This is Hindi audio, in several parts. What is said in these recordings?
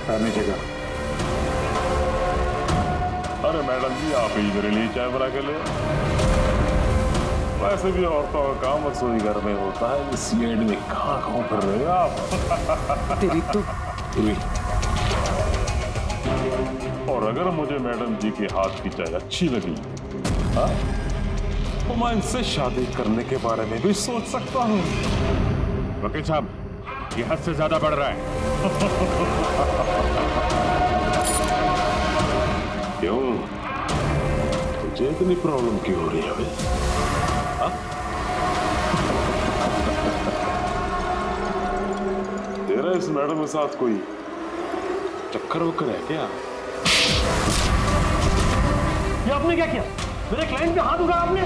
नीचे का। अरे मैडम जी, आप ही मेरे लिए चाय बना के ले। वैसे भी औरतों का काम रसोई घर में होता है, इस सीएड में कहाँ फिर रहे हो आप? तेरी तो और अगर मुझे मैडम जी के हाथ की चाय अच्छी लगी, हाँ, तो मैं इनसे शादी करने के बारे में भी सोच सकता हूँ। वकील साहब, ये हद से ज्यादा बढ़ रहा है। क्यों? तुझे इतनी प्रॉब्लम क्यों हो रही है अभी? हाँ? तेरा इस मैडम के साथ कोई चक्कर वक्कर है क्या? ये आपने क्या किया? मेरे क्लाइंट पे हाथ उठाया आपने?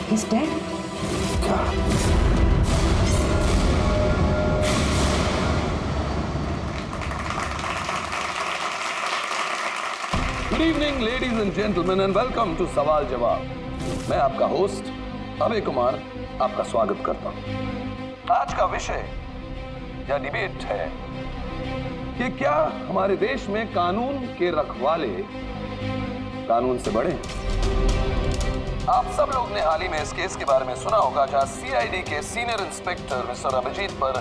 He's dead? Good evening ladies and gentleman and welcome to सवाल जवाब। मैं आपका होस्ट अभय कुमार आपका स्वागत करता हूं। आज का विषय या डिबेट है कि क्या हमारे देश में कानून के रखवाले कानून से बड़े? आप सब लोग ने हाल ही में इस केस के बारे में सुना होगा जहां सीआईडी के सीनियर इंस्पेक्टर मिस्टर अभिजीत पर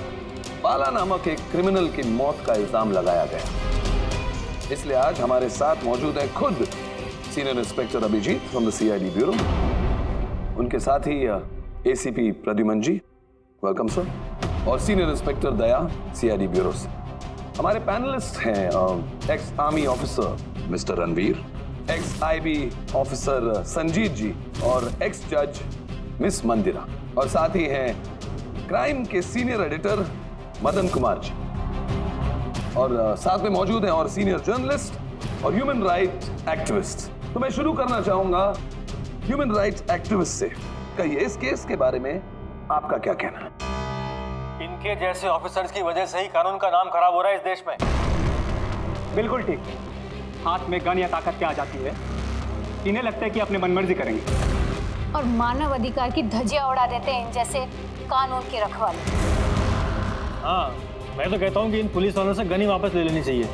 बाला नामक एक क्रिमिनल की मौत का इल्जाम लगाया गया। इसलिए आज हमारे साथ मौजूद है खुद senior inspector Abhijeet from the CID bureau, उनके साथ ही ACP Pradyuman ji, welcome sir, और senior inspector Daya CID bureau से। हमारे पैनलिस्ट हैं ex army officer mister Ranveer, ex IB officer Sanjeet ji और एक्स जज मिस मंदिरा, और साथ ही हैं क्राइम के सीनियर एडिटर मदन कुमार जी, और साथ में मौजूद हैं और सीनियर जर्नलिस्ट और ह्यूमन राइट एक्टिविस्ट। तो मैं शुरू करना चाहूंगा ह्यूमन राइट्स एक्टिविस्ट से। कहिए, इस केस के बारे में आपका क्या कहना है? इनके जैसे ऑफिसर्स की वजह से ही कानून का नाम खराब हो रहा है इस देश में। बिल्कुल ठीक। हाथ में गन या ताकत क्या आ जाती है, इन्हें लगता है कि अपने मनमर्जी करेंगे और मानव अधिकार की धज्जियां उड़ा देते हैं इन जैसे कानून के रखवाले। हाँ, मैं तो कहता हूँ कि इन पुलिस वालों से गन ही वापस ले लेनी चाहिए।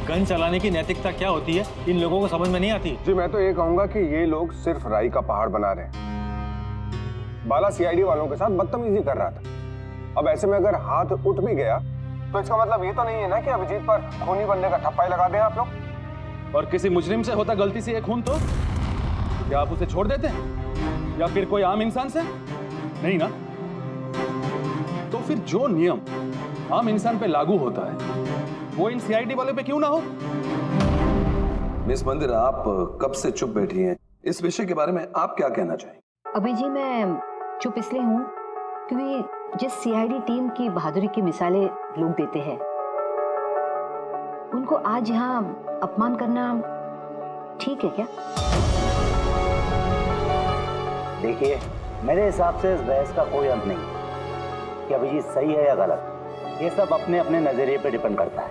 गन चलाने की नैतिकता क्या होती है इन लोगों को समझ में नहीं आती। जी, मैं तो ये कहूंगा कि ये लोग सिर्फ राई का पहाड़ बना रहे हैं। बाला सीआईडी वालों के साथ बदतमीजी कर रहा था। अब ऐसे में अगर हाथ उठ भी गया तो इसका मतलब ये तो नहीं है ना कि अभिजीत पर खूनी बनने का ठप्पा ही लगा दें आप लोग। और किसी मुजरिम से होता गलती से एक खून तो क्या आप उसे छोड़ देते हैं, या फिर कोई आम इंसान से? नहीं ना। तो फिर जो नियम आम इंसान पे लागू होता है वो इन सीआईडी वाले पे क्यों ना हो? मिस मंदिरा, आप कब से चुप बैठी हैं? इस विषय के बारे में आप क्या कहना चाहेंगे? अभी जी मैं चुप इसलिए हूँ क्योंकि जिस सीआईडी टीम की बहादुरी की मिसालें लोग देते हैं, उनको आज यहाँ अपमान करना ठीक है क्या? देखिए, मेरे हिसाब से इस बहस का कोई अंत नहीं कि अभिजीत सही है या गलत। ये सब अपने अपने नजरिए पे डिपेंड करता है।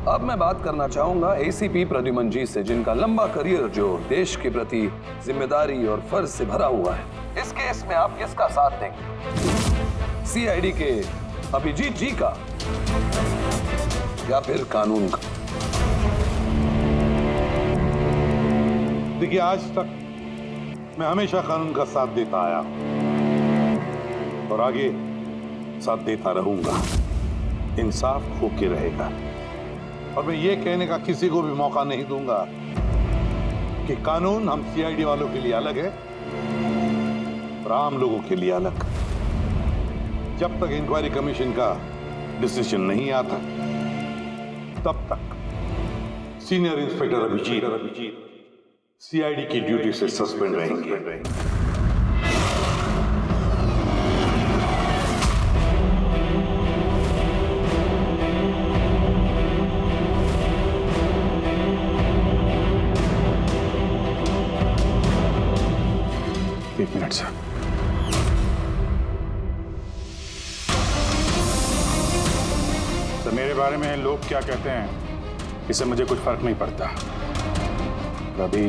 अब मैं बात करना चाहूंगा एसीपी प्रद्युमन जी से, जिनका लंबा करियर जो देश के प्रति जिम्मेदारी और फर्ज से भरा हुआ है। इस केस में आप किसका साथ देंगे? सीआईडी के अभिजीत जी का या फिर कानून का? देखिए, आज तक मैं हमेशा कानून का साथ देता आया और आगे साथ देता रहूंगा। इंसाफ होके रहेगा और मैं ये कहने का किसी को भी मौका नहीं दूंगा कि कानून हम सीआईडी वालों के लिए अलग है और आम लोगों के लिए अलग। जब तक इंक्वायरी कमीशन का डिसीजन नहीं आता तब तक सीनियर इंस्पेक्टर अभिजीत सीआईडी की ड्यूटी से सस्पेंड रहेंगे। एक मिनट सर। तो मेरे बारे में लोग क्या कहते हैं इससे मुझे कुछ फर्क नहीं पड़ता। अभी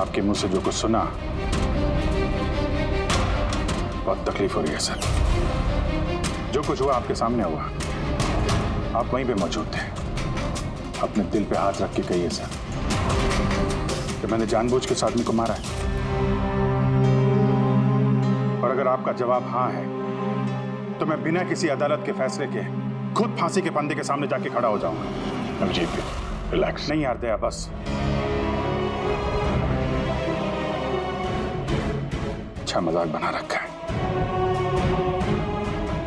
आपके मुंह से जो कुछ सुना बहुत तकलीफ हो रही है सर। जो कुछ हुआ आपके सामने हुआ, आप वहीं पे मौजूद थे। अपने दिल पे हाथ रख के कहिए सर कि मैंने जानबूझ के उस आदमी को मारा है। और अगर आपका जवाब हाँ है तो मैं बिना किसी अदालत के फैसले के खुद फांसी के फंदे के सामने जाके खड़ा हो जाऊंगा। अभिजीत रिलैक्स। नहीं यार दया, बस अच्छा मजाक बना रखा है।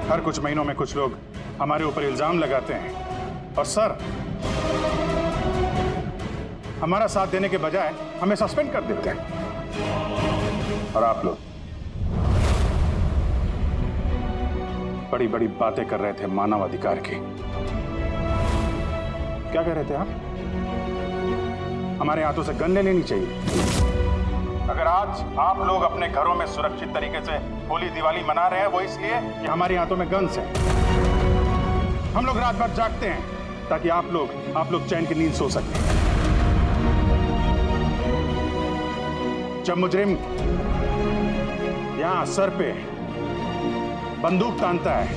हर कुछ महीनों में कुछ लोग हमारे ऊपर इल्जाम लगाते हैं और सर हमारा साथ देने के बजाय हमें सस्पेंड कर देते हैं। और आप लोग बड़ी बड़ी बातें कर रहे थे मानव अधिकार की। क्या कह रहे थे आप? हमारे हाथों से गन ले लेनी चाहिए। अगर आज आप लोग अपने घरों में सुरक्षित तरीके से होली दिवाली मना रहे हैं वो इसलिए कि हमारे हाथों में गन्स हैं। हम लोग रात भर जागते हैं ताकि आप लोग चैन की नींद सो सकें। जब मुजरिम यहां सर पे बंदूक तानता है,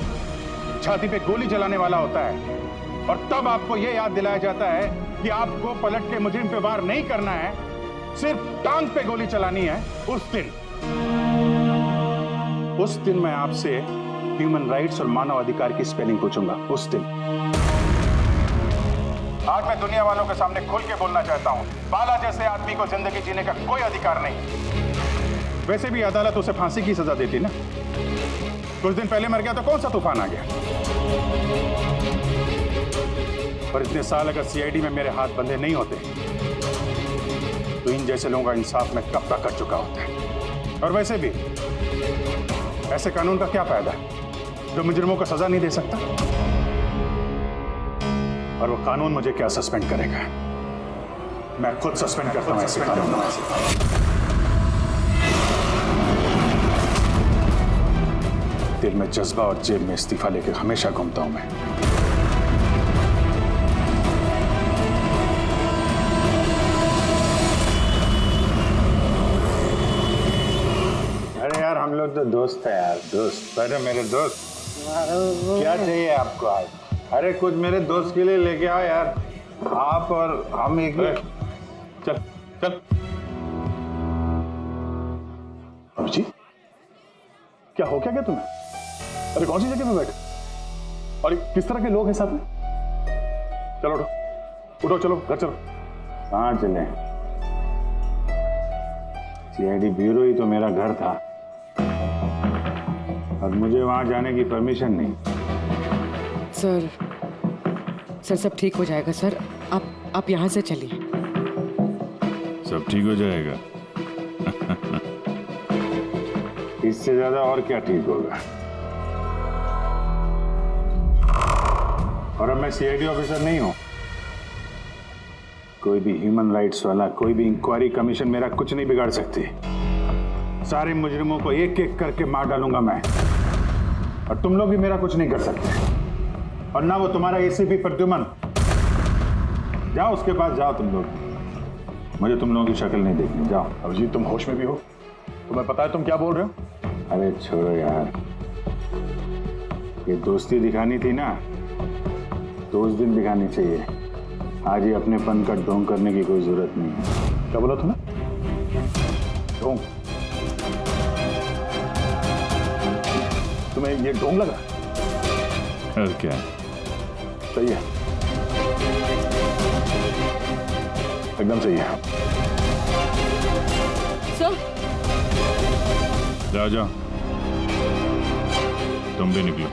छाती पे गोली चलाने वाला होता है और तब आपको यह याद दिलाया जाता है कि आपको पलट के मुजरिम पे वार नहीं करना है, सिर्फ टांग पे गोली चलानी है, उस दिन मैं आपसे ह्यूमन राइट्स और मानव अधिकार की स्पेलिंग पूछूंगा। उस दिन आज मैं दुनिया वालों के सामने खुल के बोलना चाहता हूं, बाला जैसे आदमी को जिंदगी जीने का कोई अधिकार नहीं। वैसे भी अदालत उसे फांसी की सजा देती ना। कुछ दिन पहले मर गया तो कौन सा तूफान आ गया। और इतने साल अगर सीआईडी में मेरे हाथ बंधे नहीं होते तो इन जैसे लोगों का इंसाफ मैं कब तक कर चुका होता। और वैसे भी ऐसे कानून का क्या फायदा जो मुजरिमों को सजा नहीं दे सकता। और वो कानून मुझे क्या सस्पेंड करेगा? मैं खुद सस्पेंड करता हूं ऐसे कानून। दिल में जज्बा और जेब में इस्तीफा लेकर हमेशा घूमता हूं मैं। अरे यार हम लोग तो दोस्त है यार, दोस्त। अरे मेरे दोस्त, क्या चाहिए आपको आज? अरे कुछ मेरे दोस्त के लिए लेके आओ यार। आप और हम एक चल चल। अभिजीत क्या हो क्या तुम्हें? अरे कौन सी जगह पे बैठे और किस तरह के लोग हैं साथ में? चलो उठो उठो, चलो घर चलो। कहाँ चले? सीआईडी ब्यूरो ही तो मेरा घर था और मुझे वहां जाने की परमिशन नहीं। सर सब ठीक हो जाएगा सर। आप यहाँ से चलिए। सब ठीक हो जाएगा। इससे ज्यादा और क्या ठीक होगा? और अब मैं सीआईडी ऑफिसर नहीं हूं। कोई भी ह्यूमन राइट्स वाला, कोई भी इंक्वायरी कमीशन मेरा कुछ नहीं बिगाड़ सकती। सारे मुजरिमों को एक एक करके मार डालूंगा मैं। और तुम लोग भी मेरा कुछ नहीं कर सकते। और ना वो तुम्हारा एसीपी प्रद्युमन। जाओ उसके पास जाओ तुम लोग। मुझे तुम लोगों की शक्ल नहीं देखनी। जाओ। अभिजीत तुम होश में भी हो? तुम्हें पता है तुम क्या बोल रहे हो? अरे छोड़ो यार, ये दोस्ती दिखानी थी ना तो उस दिन दिखानी चाहिए। आज ही अपनेपन का ढोंग करने की कोई जरूरत नहीं है। क्या बोला तुमने? ढोंग? तुम्हें ये ढोंग लगा? और क्या? सही है, एकदम सही है। सर जाओ जाओ, तुम भी निकलो।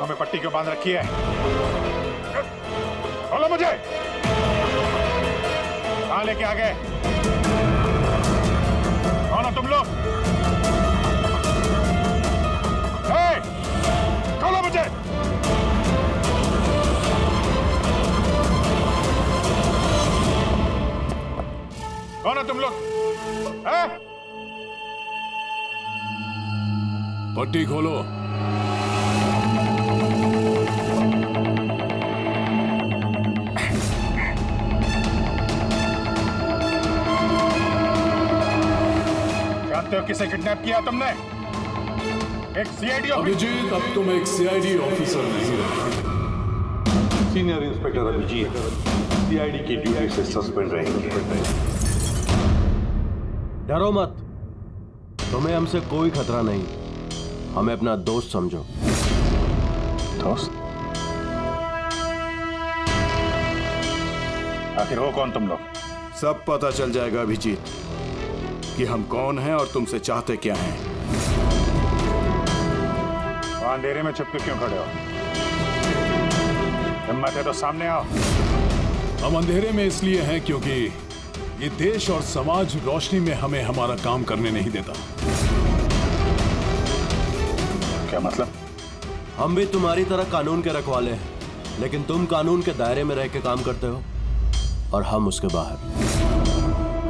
आंखों में पट्टी क्यों बांध रखी है? बोलो मुझे, कहां लेके आ गए? कौन हो तुम लोग? खोलो मुझे। कौन हो तुम लोग? पट्टी खोलो। जानते हो किसे किडनैप किया तुमने? एक सीआईडी अभिजीत, अब तुम एक सीआईडी ऑफिसर नहीं रहे। सीनियर इंस्पेक्टर अभिजीत सीआईडी की ड्यूटी से सस्पेंड रहेंगे। डरो मत, तुम्हें हमसे कोई खतरा नहीं। हमें अपना दोस्त समझो। दोस्त? आखिर हो कौन तुम लोग? सब पता चल जाएगा अभिजीत कि हम कौन हैं और तुमसे चाहते क्या हैं। अंधेरे में छुप के क्यों खड़े हो? हिम्मत है तो सामने आओ। हम अंधेरे में इसलिए हैं क्योंकि ये देश और समाज रोशनी में हमें हमारा काम करने नहीं देता। क्या मतलब? हम भी तुम्हारी तरह कानून के रखवाले हैं, लेकिन तुम कानून के दायरे में रह के काम करते हो और हम उसके बाहर।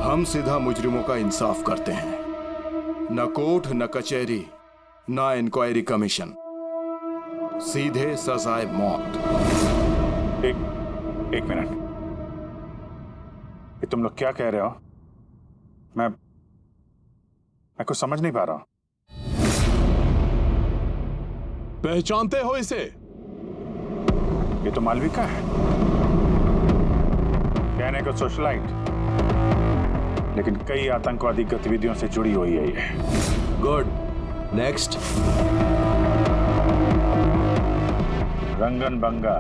हम सीधा मुजरिमों का इंसाफ करते हैं, न कोर्ट न कचहरी न इंक्वायरी कमीशन, सीधे सजाए मौत। एक मिनट, ये तुम लोग क्या कह रहे हो? मैं कुछ समझ नहीं पा रहा हूं। पहचानते हो इसे? ये तो मालविका है, कहने को सोशलाइट, लेकिन कई आतंकवादी गतिविधियों से जुड़ी हुई है ये। Good, next. Rangan Banga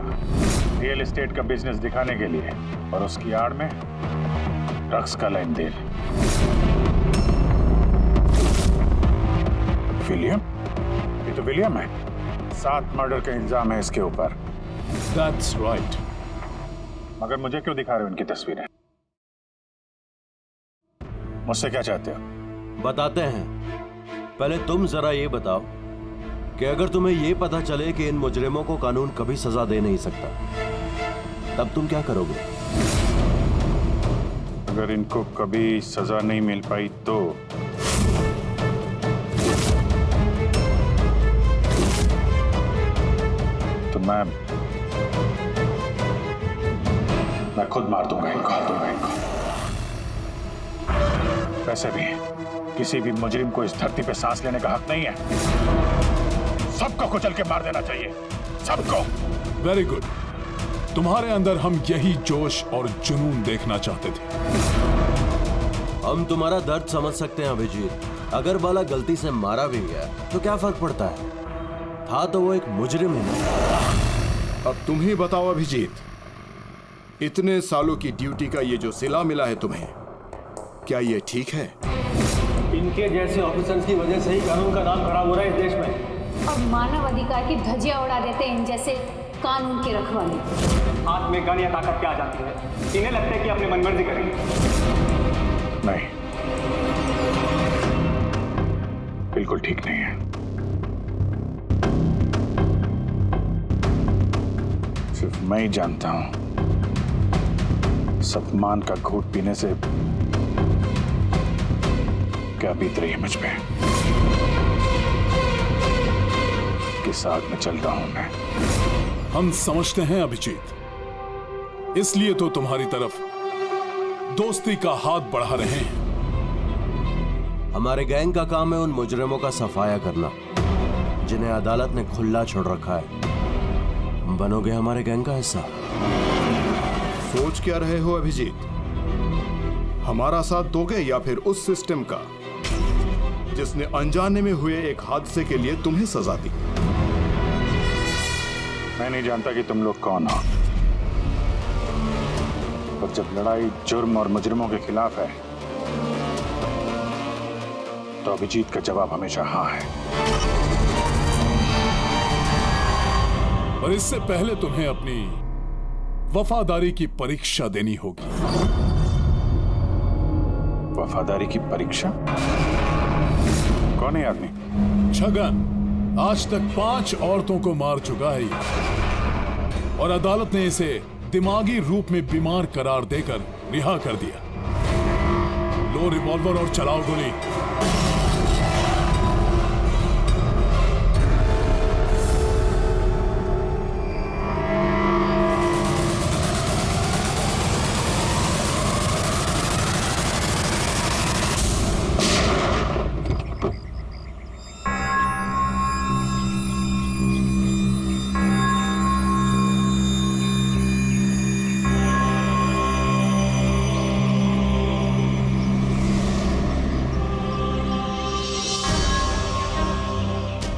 real estate का बिजनेस दिखाने के लिए और उसकी आड़ में ड्रग्स का लेन देन। विलियम? ये तो विलियम है। 7 मर्डर का इल्जाम है इसके ऊपर। That's right. मगर मुझे क्यों दिखा रहे हो इनकी तस्वीरें? मुझसे क्या चाहते हो? बताते हैं। पहले तुम जरा ये बताओ कि अगर तुम्हें ये पता चले कि इन मुजरिमों को कानून कभी सजा दे नहीं सकता, तब तुम क्या करोगे? अगर इनको कभी सजा नहीं मिल पाई तो मैं खुद मार दूंगा इनको। वैसे भी किसी भी मुजरिम को इस धरती पे सांस लेने का हक नहीं है। सबको कुचल के मार देना चाहिए, सबको। Very good. तुम्हारे अंदर हम यही जोश और जुनून देखना चाहते थे। हम तुम्हारा दर्द समझ सकते हैं अभिजीत। अगर बाला गलती से मारा भी गया तो क्या फर्क पड़ता है? था तो वो एक मुजरिम है। अब तुम ही बताओ अभिजीत, इतने सालों की ड्यूटी का ये जो सिला मिला है तुम्हें, क्या ये ठीक है? इनके जैसे ऑफिसर्स की वजह से ही कानून का नाम खराब हो रहा है इस देश में। और मानव अधिकार की धज्जियां उड़ा देते हैं इन जैसे कानून के रखवाले। हाथ में गन या ताकत क्या आ जाती है? इन्हें लगता है कि अपनी मनमर्जी करेंगे। नहीं, बिल्कुल ठीक नहीं है। सिर्फ मैं ही जानता हूं सम्मान का घूंट पीने से क्या बीत रही है मुझ पे। किस आग में चल रहा हूं मैं। हम समझते हैं अभिजीत, इसलिए तो तुम्हारी तरफ दोस्ती का हाथ बढ़ा रहे हैं। हमारे गैंग का काम है उन मुजरिमों का सफाया करना जिन्हें अदालत ने खुला छोड़ रखा है। बनोगे हमारे गैंग का हिस्सा? सोच क्या रहे हो अभिजीत? हमारा साथ दोगे या फिर उस सिस्टम का जिसने अनजाने में हुए एक हादसे के लिए तुम्हें सजा दी? मैं नहीं जानता कि तुम लोग कौन हो, पर जब लड़ाई जुर्म और मुजरिमों के खिलाफ है तो अभिजीत का जवाब हमेशा हाँ है। और इससे पहले तुम्हें अपनी वफादारी की परीक्षा देनी होगी। वफादारी की परीक्षा? कौन है आदमी? छगन आज तक 5 औरतों को मार चुका है और अदालत ने इसे दिमागी रूप में बीमार करार देकर रिहा कर दिया। लो रिवॉल्वर और चलाओ गोली।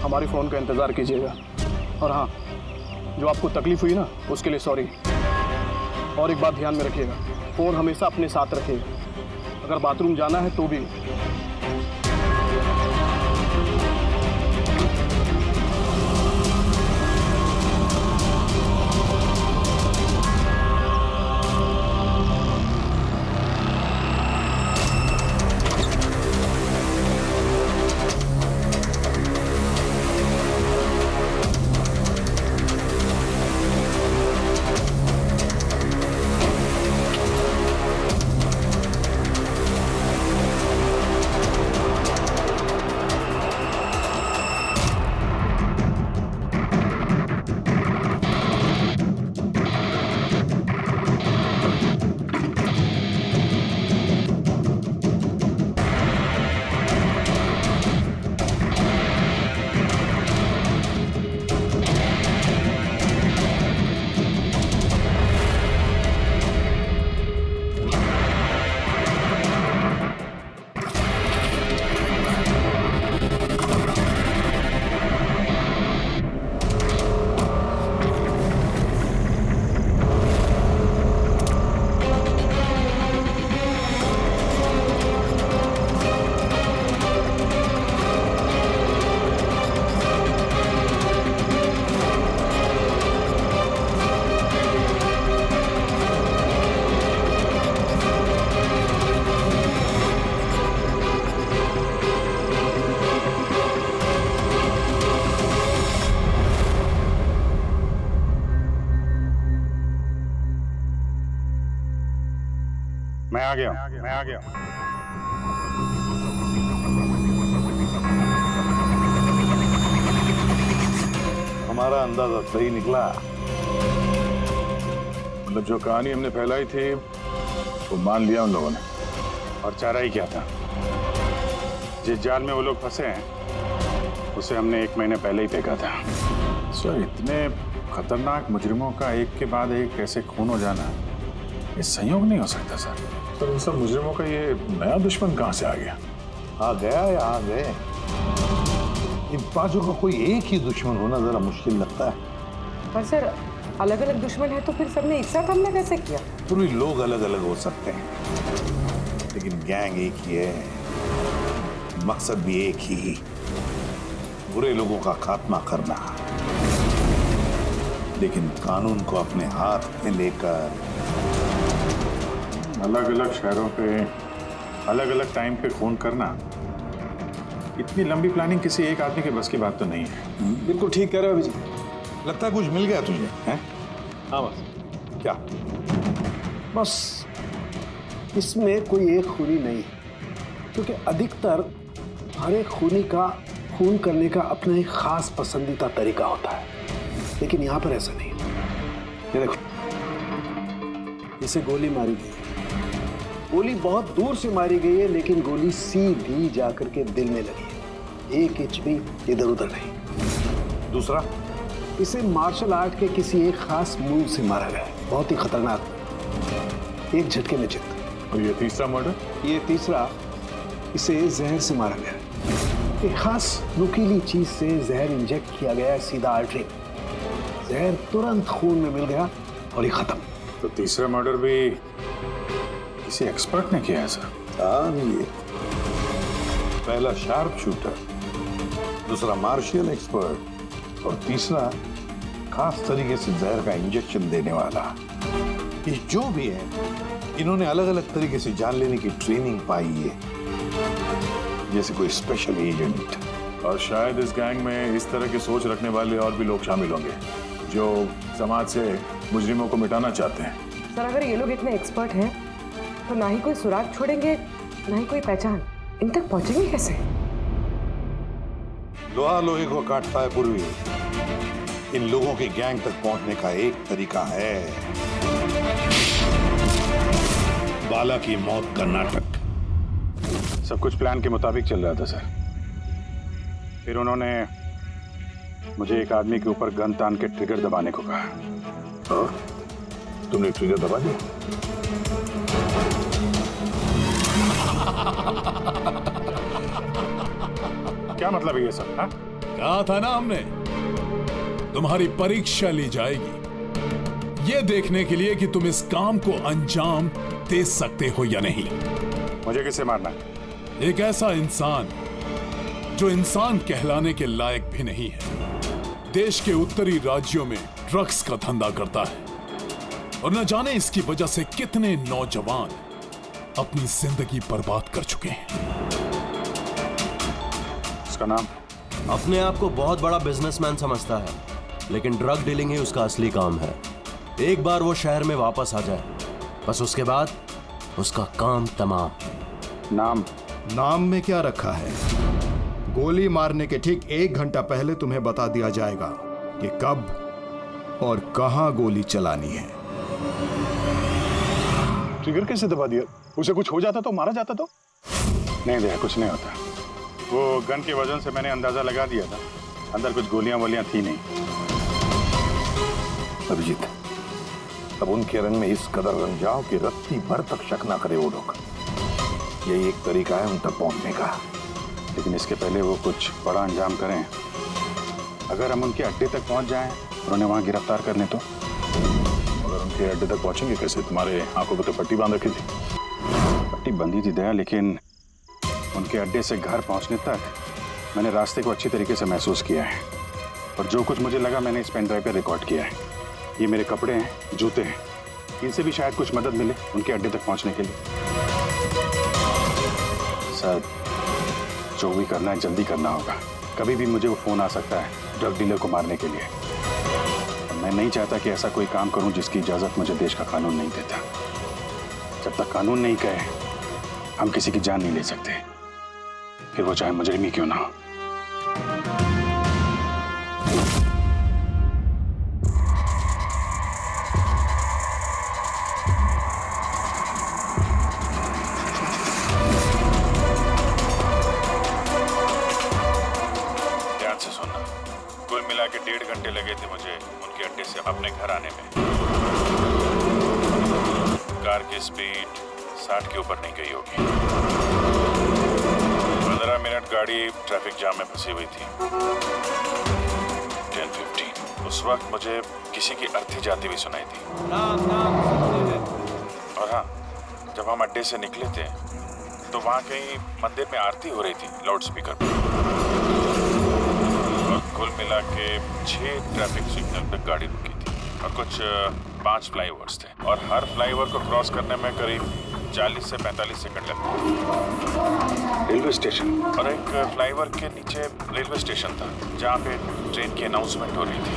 हमारी फ़ोन का इंतज़ार कीजिएगा। और हाँ, जो आपको तकलीफ हुई ना, उसके लिए सॉरी। और एक बात ध्यान में रखिएगा, फ़ोन हमेशा अपने साथ रखिएगा। अगर बाथरूम जाना है तो भी। मैं आ गया हमारा अंदाजा सही निकला। मतलब जो कहानी हमने फैलाई थी वो मान लिया उन लोगों ने। और चारा ही क्या था? जिस जाल में वो लोग फंसे हैं उसे हमने 1 महीने पहले ही फेंका था। सर, इतने खतरनाक मुजरिमों का एक के बाद एक ऐसे खून हो जाना, ये संयोग नहीं हो सकता सर। सर, इन सब मुजरिमों का ये नया दुश्मन कहाँ से आ गया? आ गया या आ गए? इन 5 का कोई एक ही दुश्मन होना जरा मुश्किल लगता है। पर सर, अलग अलग दुश्मन है तो फिर सबने एक साथ हमला कैसे किया? पूरी लोग अलग अलग हो सकते हैं, लेकिन गैंग एक ही है, मकसद भी एक ही, बुरे लोगों का खात्मा करना। लेकिन कानून को अपने हाथ में लेकर अलग अलग शहरों पे अलग अलग टाइम पे खून करना, इतनी लंबी प्लानिंग किसी एक आदमी के बस की बात तो नहीं है। बिल्कुल ठीक कह रहे हो अभिजीत। लगता है कुछ मिल गया तुझे, हैं? हाँ बस। क्या? बस इसमें कोई एक खूनी नहीं है, क्योंकि अधिकतर हर एक खूनी का खून करने का अपना एक खास पसंदीदा तरीका होता है, लेकिन यहाँ पर ऐसा नहीं है। ये देखो, इसे गोली मारी गई है। गोली बहुत दूर से मारी गई है, लेकिन गोली सीधी जाकर के दिल में लगी है, 1 इंच भी इधर उधर नहीं। दूसरा, इसे मार्शल आर्ट के किसी एक खास मूव से मारा गया है, बहुत ही खतरनाक, एक झटके में चित। और ये तीसरा मर्डर? ये तीसरा, इसे जहर से मारा गया है। एक खास नुकीली चीज से जहर इंजेक्ट किया गया है सीधा आर्टरी। जहर तुरंत खून में मिल गया और ये खत्म। तो तीसरा मर्डर भी किसी एक्सपर्ट ने किया है सर? हाँ, ये पहला शार्प शूटर, दूसरा मार्शियल एक्सपर्ट और तीसरा खास तरीके से जहर का इंजेक्शन देने वाला। ये जो भी है, इन्होंने अलग अलग तरीके से जान लेने की ट्रेनिंग पाई है, जैसे कोई स्पेशल एजेंट। और शायद इस गैंग में इस तरह की सोच रखने वाले और भी लोग शामिल होंगे जो समाज से मुजरिमों को मिटाना चाहते हैं। सर अगर ये लोग इतने एक्सपर्ट हैं तो ना ही कोई सुराग छोड़ेंगे ना ही कोई पहचान। इन तक पहुंचेंगे कैसे? लोहा लोहे को काटता है पूर्वी। इन लोगों की गैंग तक पहुंचने का एक तरीका है, बाला की मौत का नाटक। सब कुछ प्लान के मुताबिक चल रहा था सर। फिर उन्होंने मुझे एक आदमी के ऊपर गन तान के ट्रिगर दबाने को कहा। हाँ? तुमने ट्रिगर दबा दिया? क्या मतलब है ये सब? हाँ? कहा था ना हमने, तुम्हारी परीक्षा ली जाएगी ये देखने के लिए कि तुम इस काम को अंजाम दे सकते हो या नहीं। मुझे किसे मारना? एक ऐसा इंसान जो इंसान कहलाने के लायक भी नहीं है, देश के उत्तरी राज्यों में ड्रग्स का धंधा करता है और न जाने इसकी वजह से कितने नौजवान अपनी जिंदगी बर्बाद कर चुके हैं। उसका नाम? अपने आप को बहुत बड़ा बिजनेसमैन समझता है, लेकिन ड्रग डीलिंग ही उसका असली काम है। एक बार वो शहर में वापस आ जाए, बस उसके बाद उसका काम तमाम। नाम में क्या रखा है? गोली मारने के ठीक 1 घंटा पहले तुम्हें बता दिया जाएगा कि कब और कहां गोली चलानी है। ट्रिगर कैसे दबा दिया? उसे कुछ हो जाता तो, मारा जाता तो? नहीं भैया, कुछ नहीं होता। वो गन के वजन से मैंने अंदाजा लगा दिया था, अंदर कुछ गोलियां वोलियां थी नहीं। अभिजीत, अब उनके रंग में इस कदर रंग जाओ कि रत्ती भर तक शक ना करे वो लोग। यही एक तरीका है उन तक पहुंचने का। लेकिन इसके पहले वो कुछ बड़ा अंजाम करें। अगर हम उनके अड्डे तक पहुंच जाएं और उन्हें वहां गिरफ्तार कर लें तो? अगर उनके अड्डे तक पहुंचेंगे कैसे? तुम्हारे आंखों पे तो पट्टी बांध रखी थी। पट्टी बंधी थी दया, लेकिन उनके अड्डे से घर पहुंचने तक मैंने रास्ते को अच्छी तरीके से महसूस किया है और जो कुछ मुझे लगा मैंने इस पेन ड्राइव पर रिकॉर्ड किया है। ये मेरे कपड़े हैं, जूते हैं, इनसे भी शायद कुछ मदद मिले उनके अड्डे तक पहुंचने के लिए। सर, जो भी करना है जल्दी करना होगा। कभी भी मुझे वो फोन आ सकता है ड्रग डीलर को मारने के लिए। और मैं नहीं चाहता कि ऐसा कोई काम करूं जिसकी इजाजत मुझे देश का कानून नहीं देता। जब तक कानून नहीं कहे हम किसी की जान नहीं ले सकते, फिर वो चाहे मुजरिम ही क्यों ना हो। के 1.5 घंटे लगे थे मुझे उनके अड्डे से अपने घर आने में। कार की स्पीड 60 के ऊपर नहीं गई होगी। 15 मिनट गाड़ी ट्रैफिक जाम में फंसी हुई थी। 10:15 उस वक्त मुझे किसी की अर्थी जाती हुई सुनाई थी। और हाँ, जब हम अड्डे से निकले थे तो वहाँ कहीं मंदिर में आरती हो रही थी लाउड स्पीकर पर। कुल मिला के 6 ट्रैफिक सिग्नल पे गाड़ी रुकी थी और कुछ 5 फ्लाईओवर्स थे और हर फ्लाईओवर को क्रॉस करने में करीब 40 से 45 सेकंड लगते। रेलवे स्टेशन और एक फ्लाईओवर के नीचे रेलवे स्टेशन था जहाँ पे ट्रेन की अनाउंसमेंट हो रही थी।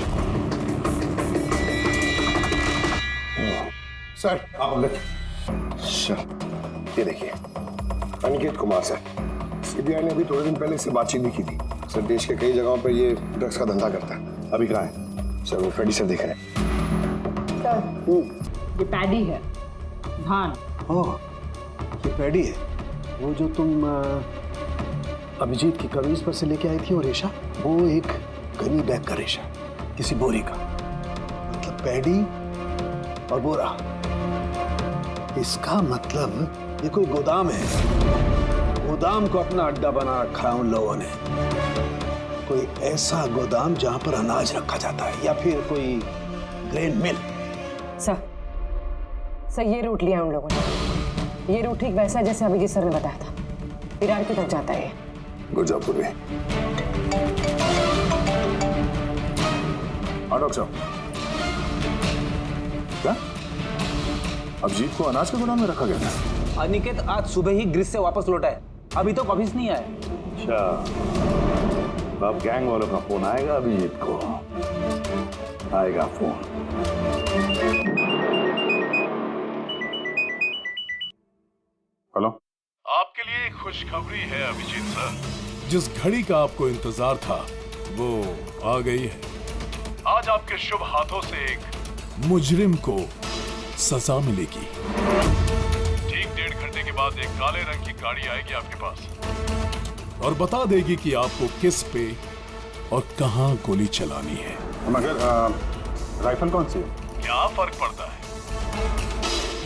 सर आप अंदर। सर ये देखिए, अनिकेत कुमार सर, सीबीआई ने अभी थोड़े दिन पहले इससे बातचीत भी की थी। सर देश के कई जगहों पर ये ड्रग्स का धंधा करता है। अभी कहाँ है? सर वो फ्रेडी सर देख रहे हैं। सर ये पैडी है, धान। ओह, ये पैडी है। वो जो तुम अभिजीत की कमीज पर से लेके आई थी वो रेशा, वो एक गनी बैग का रेशा, किसी बोरी का। मतलब पैडी और बोरा, इसका मतलब ये कोई गोदाम है। गोदाम को अपना अड्डा बना रखा है उन लोगों ने। कोई ऐसा गोदाम जहां पर अनाज रखा जाता है या फिर कोई ग्रेन मिल। सर ये रूट लिया उन लोगों ने। ये रूट ठीक वैसा जैसे अभिजीत सर ने बताया था, विरार की तरफ जाता है। गुरजापुर में। हाँ डॉक्टर साहब, क्या? अभिजीत को अनाज के गोदाम में रखा गया था? अनिकेत आज सुबह ही ग्रीस से वापस लौटा है, अभी तो ऑफिस नहीं आया। अच्छा, अब गैंग वालों का फोन आएगा अभिजीत को, आएगा फोन। हेलो, आपके लिए एक खुशखबरी है अभिजीत सर। जिस घड़ी का आपको इंतजार था वो आ गई है। आज आपके शुभ हाथों से एक मुजरिम को सजा मिलेगी। ठीक 1.5 घंटे के बाद एक काले रंग की गाड़ी आएगी आपके पास और बता देगी कि आपको किस पे और कहां गोली चलानी है। मगर राइफल कौन सी है? क्या फर्क पड़ता है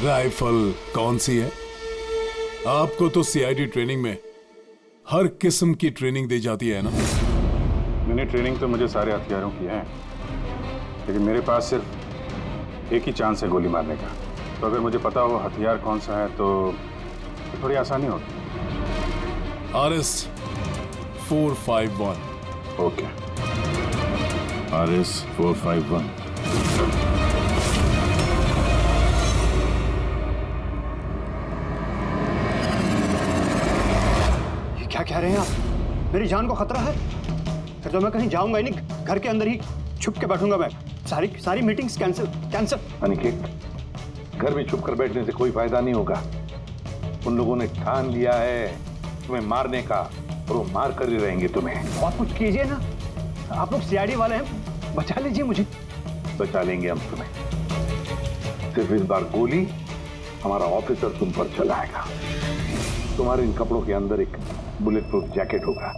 राइफल कौन सी है? आपको तो सीआईडी ट्रेनिंग में हर किस्म की ट्रेनिंग दी जाती है ना। मैंने ट्रेनिंग तो मुझे सारे हथियारों की है, लेकिन मेरे पास सिर्फ एक ही चांस है गोली मारने का। तो अगर मुझे पता हो हथियार कौन सा है तो थोड़ी आसानी होगी। RS 451। Okay, RS 451। ये क्या कह रहे हैं आप? मेरी जान को खतरा है? फिर तो मैं कहीं जाऊंगा ही नहीं, घर के अंदर ही छुप के बैठूंगा मैं। सारी मीटिंग्स कैंसिल। अनिकेत, घर में छुप कर बैठने से कोई फायदा नहीं होगा। उन लोगों ने ठान लिया है तुम्हें मारने का, और वो मार कर ही रहेंगे तुम्हें। और कुछ कीजिए ना, आप लोग सीआईडी वाले हैं, बचा लीजिए मुझे। बचा लेंगे हम तुम्हें। सिर्फ इस बार गोली हमारा ऑफिसर तुम पर चलाएगा। तुम्हारे इन कपड़ों के अंदर एक बुलेट प्रूफ जैकेट होगा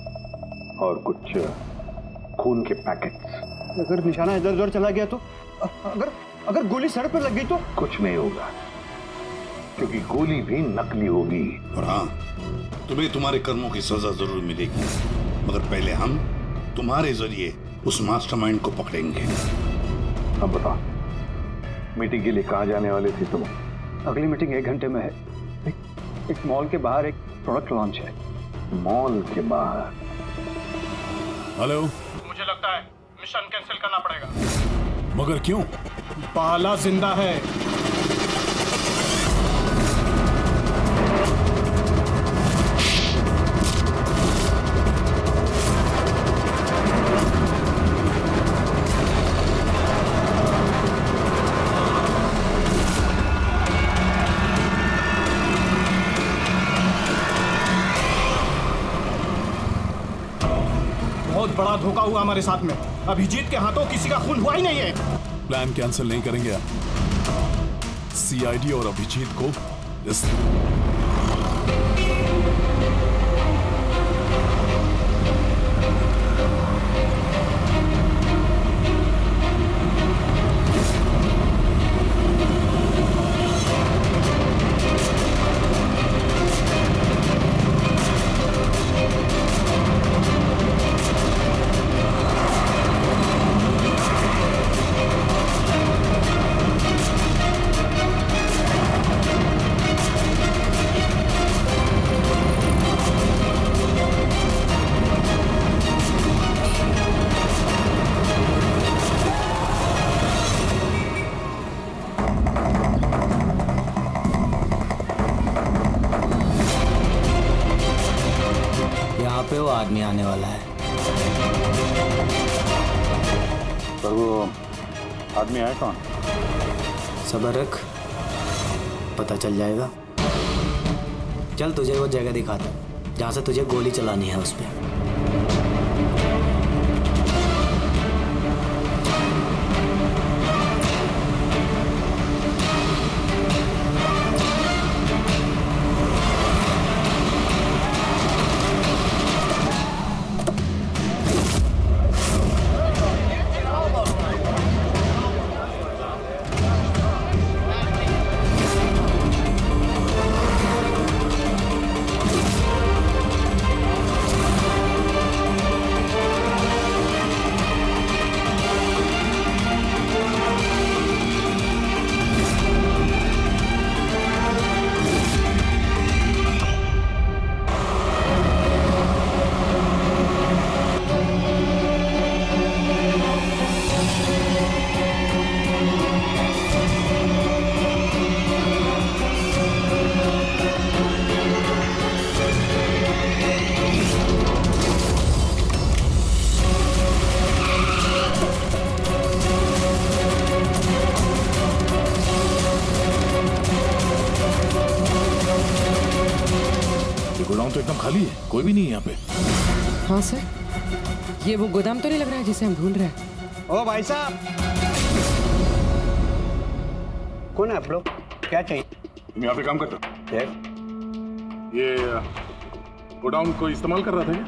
और कुछ खून के पैकेट्स। अगर निशाना इधर उधर चला गया तो? अगर गोली सर पर लग गई तो? कुछ नहीं होगा, क्योंकि गोली भी नकली होगी। और हाँ, तुम्हें तुम्हारे कर्मों की सजा जरूर मिलेगी, मगर पहले हम तुम्हारे जरिए उस मास्टरमाइंड को पकड़ेंगे। अब बताओ, मीटिंग के लिए कहाँ जाने वाले थे तुम? अगली मीटिंग 1 घंटे में है। एक मॉल के बाहर एक प्रोडक्ट लॉन्च है। मॉल के बाहर? हेलो, मुझे लगता है मिशन कैंसिल करना पड़ेगा। मगर क्यों? बाला जिंदा है। बहुत बड़ा धोखा हुआ हमारे साथ में। अभिजीत के हाथों किसी का खून हुआ ही नहीं है। प्लान कैंसिल नहीं करेंगे आप। सीआईडी और अभिजीत को इस पे वो आदमी आने वाला है। पर वो आदमी आया कौन? सब्र रख, पता चल जाएगा। चल तुझे वो जगह दिखाता जहाँ से तुझे गोली चलानी है उस पे। तो एकदम खाली है, कोई भी नहीं है यहाँ पे। हाँ सर, ये वो गोदाम तो नहीं लग रहा है जिसे हम ढूंढ रहे हैं। ओ भाई साहब, कौन है आप लोग? क्या चाहिए? तुम यहाँ पे काम करते हो? ये गोडाउन को इस्तेमाल कर रहा था क्या?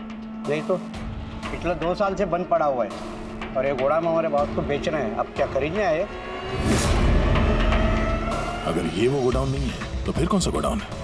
नहीं तो पिछले 2 साल से बंद पड़ा हुआ है और ये गोदाम हमारे बॉस को बेच रहे हैं। अब क्या खरीदने आए? अगर ये वो गोडाउन नहीं है तो फिर कौन सा गोडाउन है?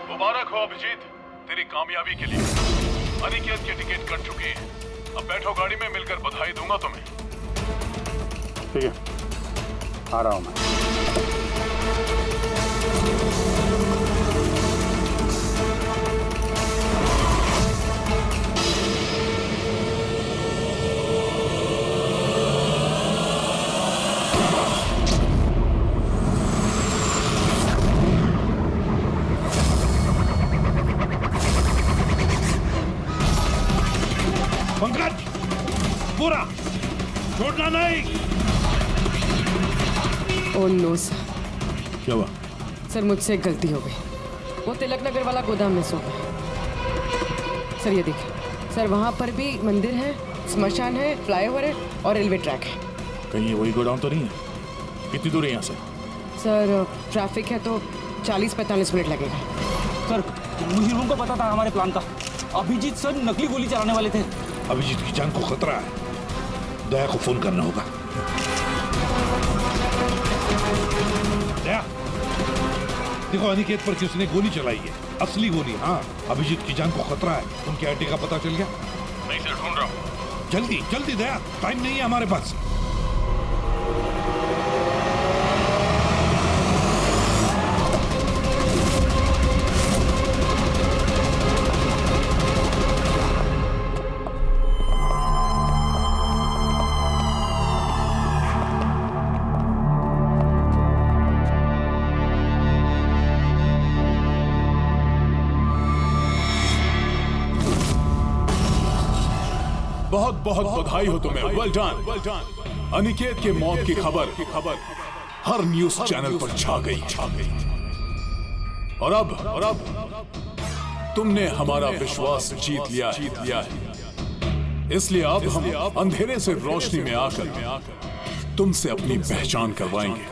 मुबारक हो अभिजीत, तेरी कामयाबी के लिए। अनिकेत की टिकट कट चुकी है। अब बैठो गाड़ी में, मिलकर बधाई दूंगा तुम्हें। ठीक है, आ रहा हूं मैं। पंकज, पूरा छोड़ना नहीं। Oh no sir. क्या हुआ? सर मुझसे एक गलती हो गई। वो तिलक नगर वाला गोदाम में सो गए। सर ये देखिए सर, वहाँ पर भी मंदिर है, स्मशान है, फ्लाईओवर है और रेलवे ट्रैक है। कहीं ये वही गोडाउन तो नहीं है? कितनी दूर है यहाँ से? सर ट्रैफिक है तो 40-45 मिनट लगेगा। सर मुजरिमों को पता था हमारे प्लान का। अभिजीत सर नकली गोली चलाने वाले थे। अभिजीत की जान को खतरा है, दया को फोन करना होगा। दया, देखो अनिकेत पर किसने गोली चलाई है, असली गोली। हाँ, अभिजीत की जान को खतरा है। उनके आईडी का पता चल गया? नहीं सर, ढूंढ रहा हूँ। जल्दी जल्दी दया, टाइम नहीं है हमारे पास। बहुत बहुत बधाई हो तुम्हें, वेल डन। अनिकेत के मौत की खबर हर न्यूज चैनल पर छा गई। और अब तुमने हमारा विश्वास जीत लिया है। इसलिए अब हम अंधेरे से रोशनी में आकर तुमसे अपनी पहचान करवाएंगे।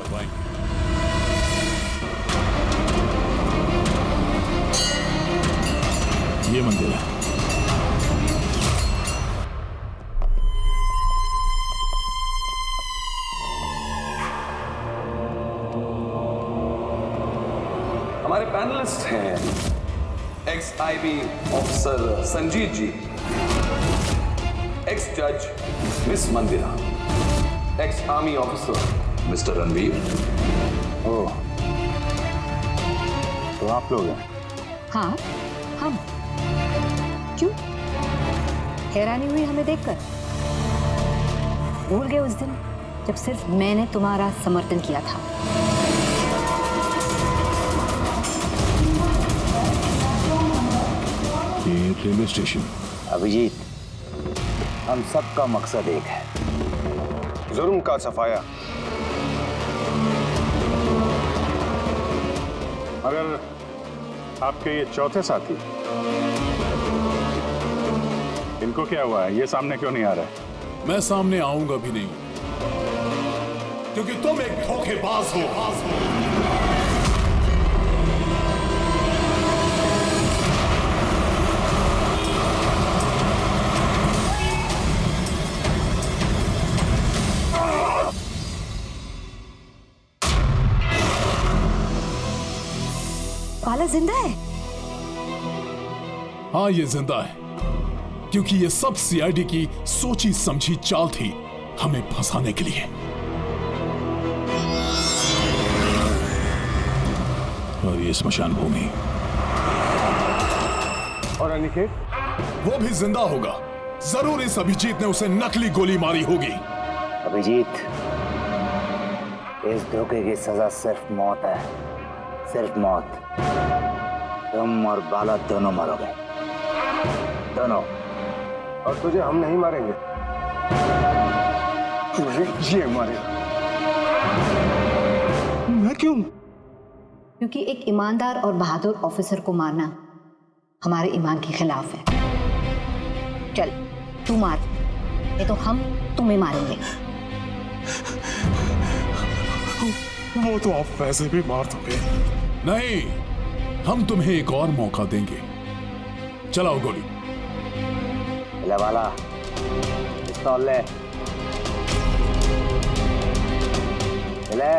ये मंदिर है। हमारे पैनलिस्ट हैं ex IB officer Sanjeet ji, ex जज miss Mandira, ex army officer mister Ranveer. Oh, तो आप लोग हैं? हाँ, हम। क्यों? हैरानी हुई हमें देखकर? भूल गए उस दिन जब सिर्फ मैंने तुम्हारा समर्थन किया था? ये रेलवे स्टेशन। अभिजीत, हम सबका मकसद एक है, जुर्म का सफाया। मगर आपके ये चौथे साथी, इनको क्या हुआ है? ये सामने क्यों नहीं आ रहा है? मैं सामने आऊंगा भी नहीं, क्योंकि तुम एक धोखेबाज हो। बाला जिंदा है? हाँ, ये जिंदा है क्योंकि ये सब सीआईडी की सोची समझी चाल थी हमें फंसाने के लिए। और ये स्मशान भूमि और अनिकेत, वो भी जिंदा होगा। जरूर इस अभिजीत ने उसे नकली गोली मारी होगी। अभिजीत, इस धोखे की सजा सिर्फ मौत है, सिर्फ मौत। तुम और बाला दोनों मरोगे, दोनों। और तुझे हम नहीं मारेंगे, तुझे ये मारेगा। मैं क्यों? क्योंकि एक ईमानदार और बहादुर ऑफिसर को मारना हमारे ईमान के खिलाफ है। चल तू मार, नहीं तो हम तुम्हें मारेंगे। वो तो आप वैसे भी मार दोगे। नहीं, हम तुम्हें एक और मौका देंगे। चलाओ गोली। ले वाला, पिस्तौल ले। ले।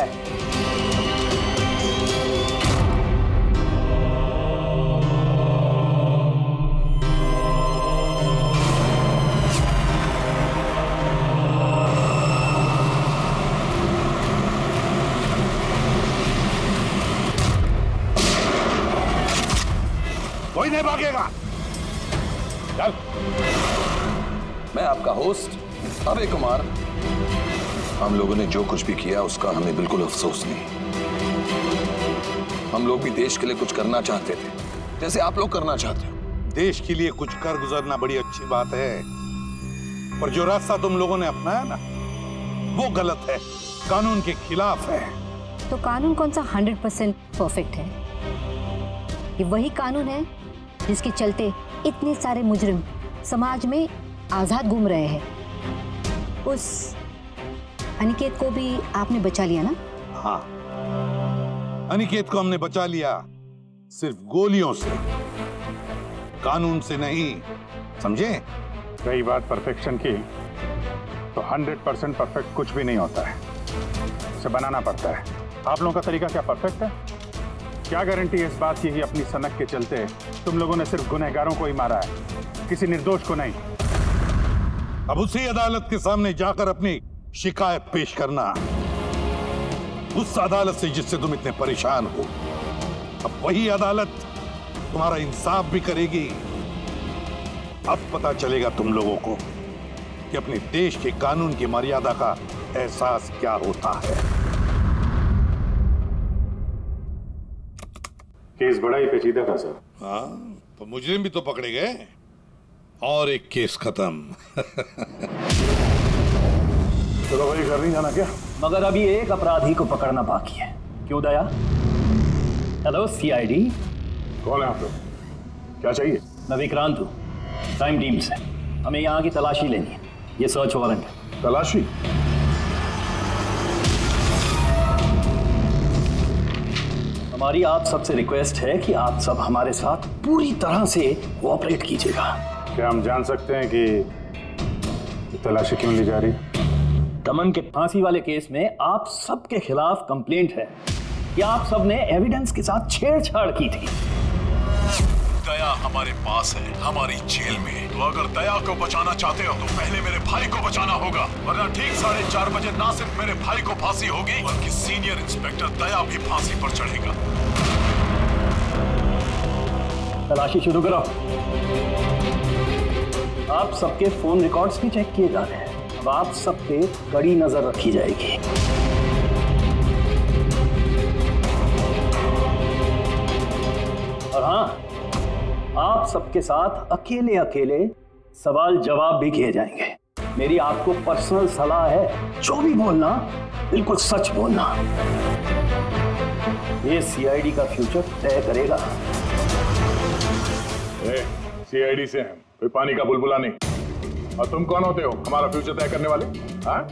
कोई नहीं भागेगा। चल। मैं आपका होस्ट अभय कुमार। हम लोगों ने जो कुछ भी किया उसका हमें बिल्कुल अफसोस नहीं। हम लोग भी देश के लिए कुछ करना चाहते थे, जैसे आप लोग करना चाहते हो। देश के लिए कुछ कर गुजरना बड़ी अच्छी बात है, पर जो रास्ता तुम लोगों ने अपनाया ना, वो गलत है, कानून के खिलाफ है। तो कानून कौन सा 100% परफेक्ट है? ये वही कानून है जिसके चलते इतने सारे मुजरिम समाज में आजाद घूम रहे हैं। उस अनिकेत को भी आपने बचा लिया ना? हाँ, अनिकेत को हमने बचा लिया, सिर्फ गोलियों से, कानून से नहीं, समझे? रही बात परफेक्शन की, तो 100% परफेक्ट कुछ भी नहीं होता है, उसे बनाना पड़ता है। आप लोगों का तरीका क्या परफेक्ट है? क्या गारंटी है इस बात की कि अपनी सनक के चलते तुम लोगों ने सिर्फ गुनहगारों को ही मारा है, किसी निर्दोष को नहीं? अब उसी अदालत के सामने जाकर अपनी शिकायत पेश करना, उस अदालत से जिससे तुम इतने परेशान हो। अब वही अदालत तुम्हारा इंसाफ भी करेगी। अब पता चलेगा तुम लोगों को कि अपने देश के कानून की मर्यादा का एहसास क्या होता है। केस बड़ा ही पेचीदा था सर। हाँ, तो मुजरिम भी तो पकड़े गए और एक केस खत्म। चलो भाई, घर नहीं जाना क्या? मगर अभी एक अपराधी को पकड़ना बाकी है। क्यों दया? Hello CID. कौन है आप लोग? क्या चाहिए? मैं विक्रांत हूँ, क्राइम टीम से। हमें यहाँ की तलाशी लेनी है। ये सर्च वारंट है। तलाशी? हमारी आप सबसे रिक्वेस्ट है कि आप सब हमारे साथ पूरी तरह से कोऑपरेट कीजिएगा। क्या हम जान सकते हैं कि तलाशी क्यों ली जा रही? दमन के फांसी वाले केस में आप सबके खिलाफ कंप्लेंट है कि आप सबने एविडेंस के साथ छेड़छाड़ की थी। दया हमारे पास है, हमारी जेल में। तो अगर दया को बचाना चाहते हो तो पहले मेरे भाई को बचाना होगा, वरना ठीक 4:30 बजे ना सिर्फ मेरे भाई को फांसी होगी, बल्कि सीनियर इंस्पेक्टर दया भी फांसी पर चढ़ेगा। तलाशी शुरू करो। आप सबके फोन रिकॉर्ड्स भी चेक किए जा रहे हैं। अब आप सब पे कड़ी नजर रखी जाएगी। और हाँ, आप सबके साथ अकेले अकेले सवाल जवाब भी किए जाएंगे। मेरी आपको पर्सनल सलाह है, जो भी बोलना बिल्कुल सच बोलना। ये सीआईडी का फ्यूचर तय करेगा। सीआईडी से हैं, कोई पानी का बुलबुला नहीं। और तुम कौन होते हो हमारा फ्यूचर तय करने वाले? हाँ?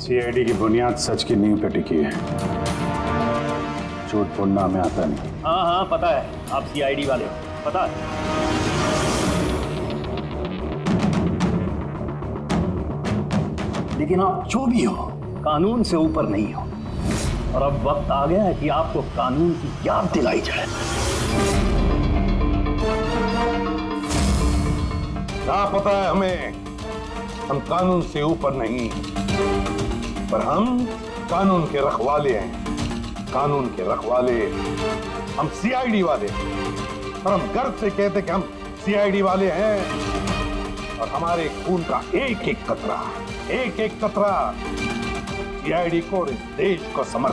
सीआईडी की बुनियाद सच की नींव पे टिकी है, झूठ बोलना हमें आता नहीं। हाँ हाँ पता है, आप सीआईडी वाले हो, पता है। लेकिन आप जो भी हो, कानून से ऊपर नहीं हो। और अब वक्त आ गया है कि आपको कानून की याद दिलाई जाए। ना पता है हमें, हम कानून से ऊपर नहीं, पर हम कानून के रखवाले हैं। कानून के रखवाले हम सीआईडी वाले, और हम गर्व से कहते कि हम सीआईडी वाले हैं। और हमारे खून का एक एक कतरा सीआईडी को और इस देश को समर्पित